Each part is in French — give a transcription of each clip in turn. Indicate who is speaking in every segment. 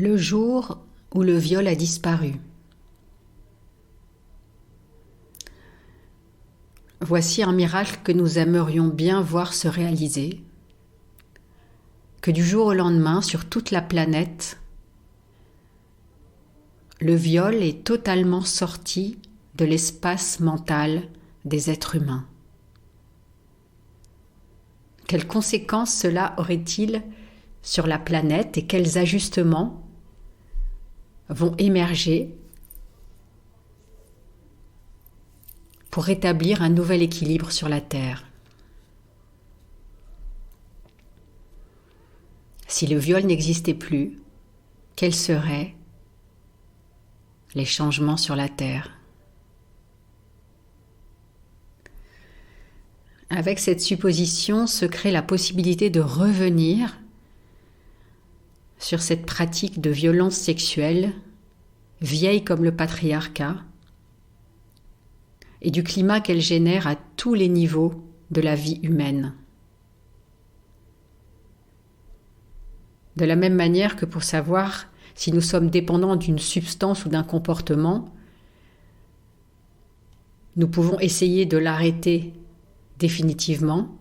Speaker 1: Le jour où le viol a disparu. Voici un miracle que nous aimerions bien voir se réaliser, que du jour au lendemain, sur toute la planète, le viol est totalement sorti de l'espace mental des êtres humains. Quelles conséquences cela aurait-il sur la planète et quels ajustements vont émerger pour rétablir un nouvel équilibre sur la Terre? Si le viol n'existait plus, quels seraient les changements sur la Terre? Avec cette supposition se crée la possibilité de revenir sur cette pratique de violence sexuelle, vieille comme le patriarcat, et du climat qu'elle génère à tous les niveaux de la vie humaine. De la même manière que pour savoir si nous sommes dépendants d'une substance ou d'un comportement, nous pouvons essayer de l'arrêter définitivement,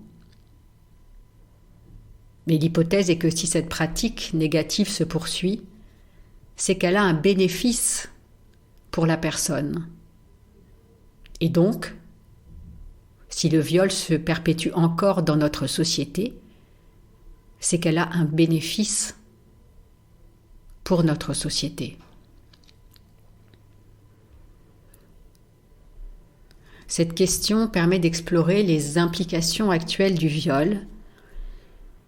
Speaker 1: mais l'hypothèse est que si cette pratique négative se poursuit, c'est qu'elle a un bénéfice pour la personne. Et donc, si le viol se perpétue encore dans notre société, c'est qu'elle a un bénéfice pour notre société. Cette question permet d'explorer les implications actuelles du viol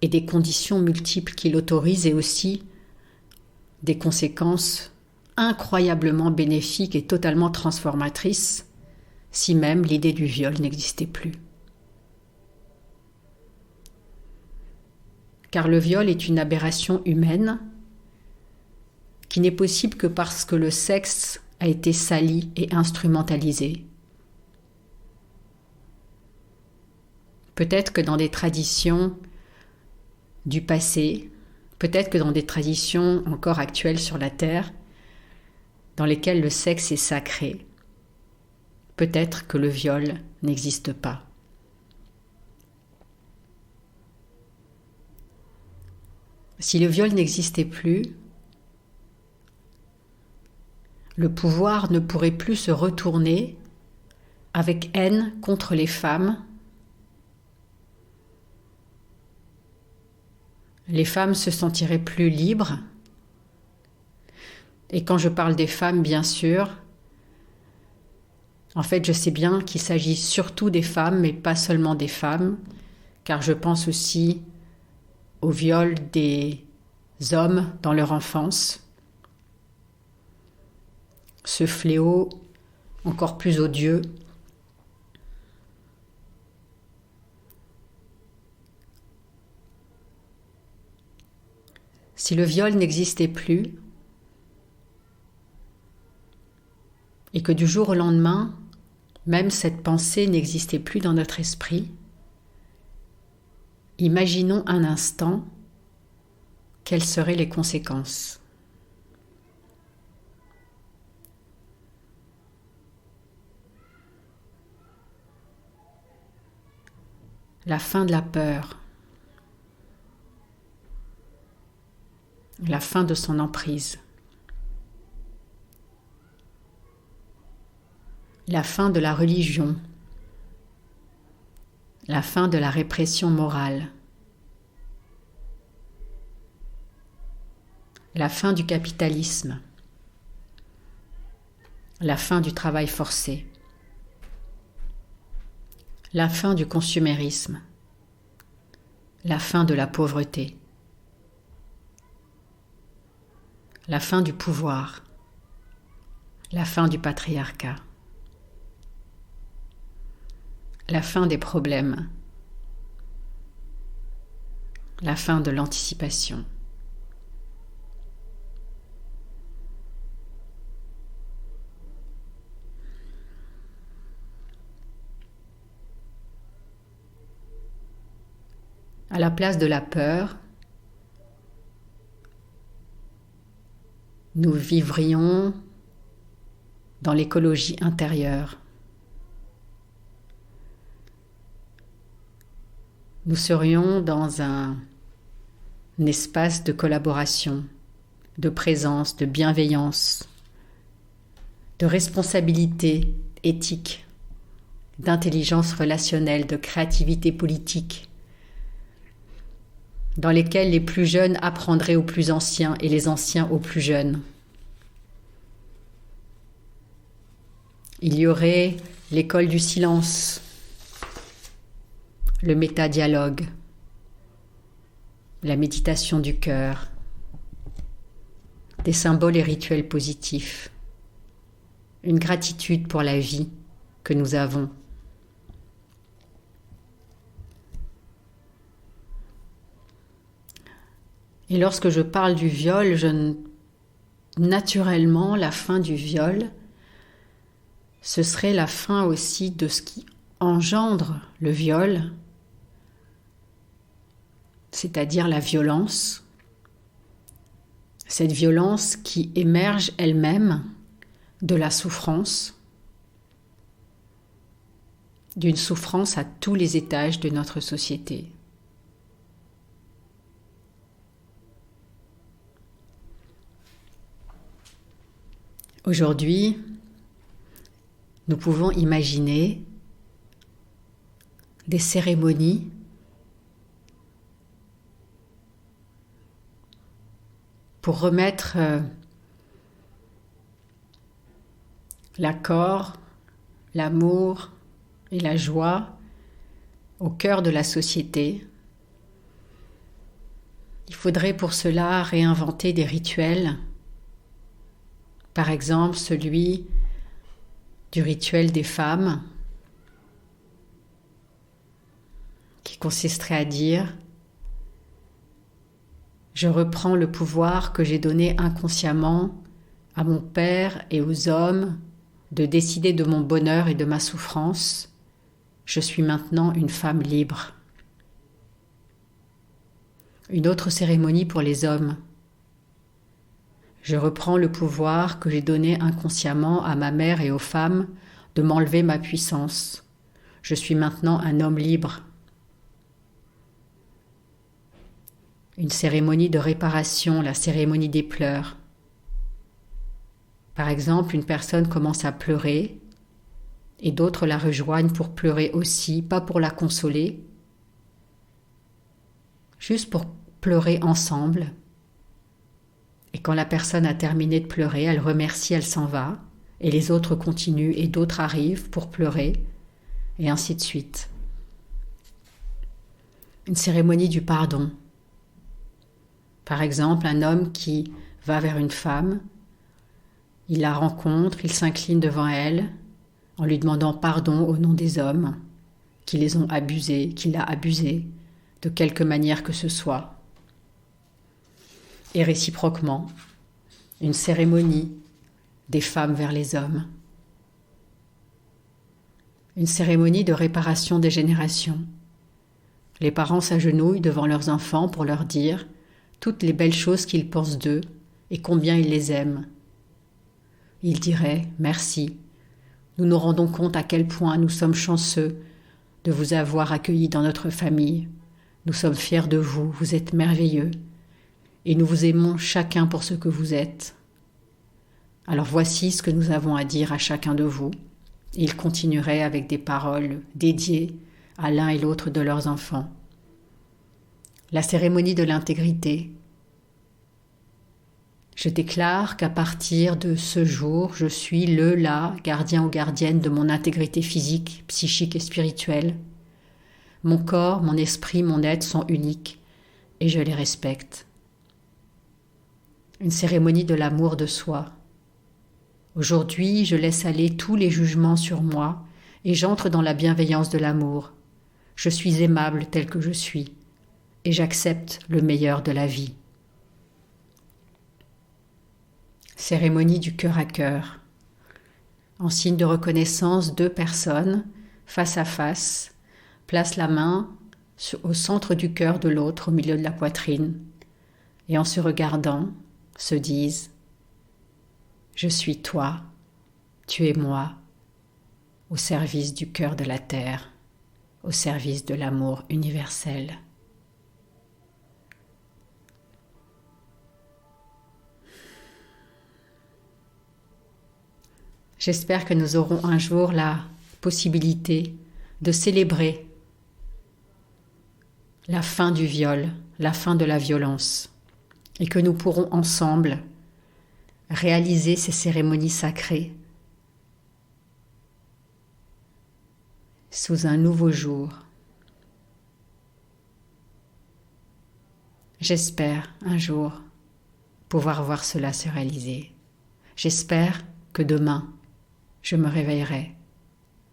Speaker 1: et des conditions multiples qui l'autorisent et aussi des conséquences incroyablement bénéfiques et totalement transformatrices si même l'idée du viol n'existait plus. Car le viol est une aberration humaine qui n'est possible que parce que le sexe a été sali et instrumentalisé. Peut-être que dans des traditions du passé, peut-être que dans des traditions encore actuelles sur la Terre, dans lesquelles le sexe est sacré, peut-être que le viol n'existe pas. Si le viol n'existait plus, le pouvoir ne pourrait plus se retourner avec haine contre les femmes. Les femmes se sentiraient plus libres. Et quand je parle des femmes, bien sûr, en fait, je sais bien qu'il s'agit surtout des femmes, mais pas seulement des femmes, car je pense aussi au viol des hommes dans leur enfance. Ce fléau encore plus odieux. Si le viol n'existait plus, et que du jour au lendemain, même cette pensée n'existait plus dans notre esprit, imaginons un instant quelles seraient les conséquences. La fin de la peur, la fin de son emprise, la fin de la religion, la fin de la répression morale, la fin du capitalisme, la fin du travail forcé, la fin du consumérisme, la fin de la pauvreté, la fin du pouvoir, la fin du patriarcat, la fin des problèmes, la fin de l'anticipation. À la place de la peur, nous vivrions dans l'écologie intérieure. Nous serions dans un espace de collaboration, de présence, de bienveillance, de responsabilité éthique, d'intelligence relationnelle, de créativité politique, dans lesquels les plus jeunes apprendraient aux plus anciens et les anciens aux plus jeunes. Il y aurait l'école du silence, le métadialogue, la méditation du cœur, des symboles et rituels positifs, une gratitude pour la vie que nous avons. Et lorsque je parle du viol, naturellement, la fin du viol, ce serait la fin aussi de ce qui engendre le viol, c'est-à-dire la violence. Cette violence qui émerge elle-même de la souffrance, d'une souffrance à tous les étages de notre société. Aujourd'hui, nous pouvons imaginer des cérémonies pour remettre l'accord, l'amour et la joie au cœur de la société. Il faudrait pour cela réinventer des rituels. Par exemple, celui du rituel des femmes, qui consisterait à dire « Je reprends le pouvoir que j'ai donné inconsciemment à mon père et aux hommes de décider de mon bonheur et de ma souffrance. Je suis maintenant une femme libre. » Une autre cérémonie pour les hommes. Je reprends le pouvoir que j'ai donné inconsciemment à ma mère et aux femmes de m'enlever ma puissance. Je suis maintenant un homme libre. Une cérémonie de réparation, la cérémonie des pleurs. Par exemple, une personne commence à pleurer et d'autres la rejoignent pour pleurer aussi, pas pour la consoler, juste pour pleurer ensemble. Et quand la personne a terminé de pleurer, elle remercie, elle s'en va, et les autres continuent, et d'autres arrivent pour pleurer, et ainsi de suite. Une cérémonie du pardon. Par exemple, un homme qui va vers une femme, il la rencontre, il s'incline devant elle, en lui demandant pardon au nom des hommes, qui les ont abusés, qui l'a abusé, de quelque manière que ce soit. Et réciproquement, une cérémonie des femmes vers les hommes. Une cérémonie de réparation des générations. Les parents s'agenouillent devant leurs enfants pour leur dire toutes les belles choses qu'ils pensent d'eux et combien ils les aiment. Ils diraient « Merci, nous nous rendons compte à quel point nous sommes chanceux de vous avoir accueillis dans notre famille. Nous sommes fiers de vous, vous êtes merveilleux. Et nous vous aimons chacun pour ce que vous êtes. Alors voici ce que nous avons à dire à chacun de vous. » Et ils continueraient avec des paroles dédiées à l'un et l'autre de leurs enfants. La cérémonie de l'intégrité. Je déclare qu'à partir de ce jour, je suis la gardien ou gardienne de mon intégrité physique, psychique et spirituelle. Mon corps, mon esprit, mon être sont uniques et je les respecte. Une cérémonie de l'amour de soi. Aujourd'hui, je laisse aller tous les jugements sur moi et j'entre dans la bienveillance de l'amour. Je suis aimable tel que je suis et j'accepte le meilleur de la vie. Cérémonie du cœur à cœur. En signe de reconnaissance, 2 personnes, face à face, placent la main au centre du cœur de l'autre, au milieu de la poitrine, et en se regardant, se disent Je suis toi, tu es moi, au service du cœur de la terre, au service de l'amour universel. J'espère que nous aurons un jour la possibilité de célébrer la fin du viol, la fin de la violence, et que nous pourrons ensemble réaliser ces cérémonies sacrées sous un nouveau jour. J'espère un jour pouvoir voir cela se réaliser. J'espère que demain, je me réveillerai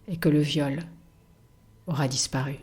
Speaker 1: et que le viol aura disparu.